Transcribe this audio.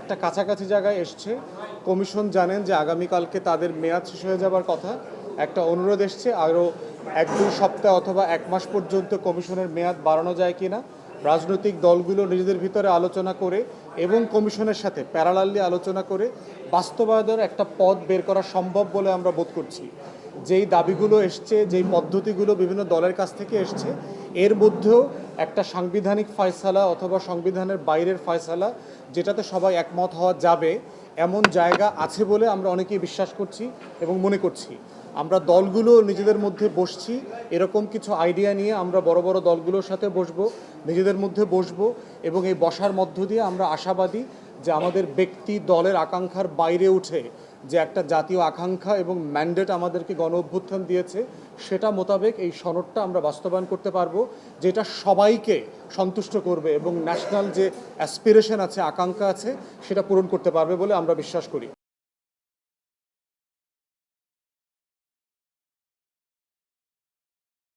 একটা কাছাকাছি জায়গায় এসছে। কমিশন জানেন যে আগামীকালকে তাদের মেয়াদ শেষ হয়ে যাবার কথা। একটা অনুরোধ এসছে আরও 1-2 সপ্তাহ অথবা 1 মাস পর্যন্ত কমিশনের মেয়াদ বাড়ানো যায় কিনা। রাজনৈতিক দলগুলো নিজেদের ভিতরে আলোচনা করে এবং কমিশনের সাথে প্যারালালি আলোচনা করে বাস্তবায়নের একটা পথ বের করা সম্ভব বলে আমরা বোধ করছি। যেই দাবিগুলো এসছে, যেই পদ্ধতিগুলো বিভিন্ন দলের কাছ থেকে এসছে, এর মধ্যেও একটা সাংবিধানিক ফয়সালা অথবা সংবিধানের বাইরের ফয়সালা যেটাতে সবাই একমত হওয়া যাবে এমন জায়গা আছে বলে আমরা অনেকেই বিশ্বাস করছি এবং মনে করছি। আমরা দলগুলো নিজেদের মধ্যে বসছি, এরকম কিছু আইডিয়া নিয়ে আমরা বড় বড় দলগুলোর সাথে বসবো, নিজেদের মধ্যে বসবো এবং এই বসার মধ্য দিয়ে আমরা আশাবাদী যে আমাদের ব্যক্তি দলের আকাঙ্ক্ষার বাইরে উঠে যে একটা জাতীয় আকাঙ্ক্ষা এবং ম্যান্ডেট আমাদেরকে গণ অভ্যুত্থান দিয়েছে সেটা মোতাবেক এই সনদটা আমরা বাস্তবায়ন করতে পারবো, যেটা সবাইকে সন্তুষ্ট করবে এবং ন্যাশনাল যে অ্যাসপিরেশন আছে, আকাঙ্ক্ষা আছে, সেটা পূরণ করতে পারবে বলে আমরা বিশ্বাস করি।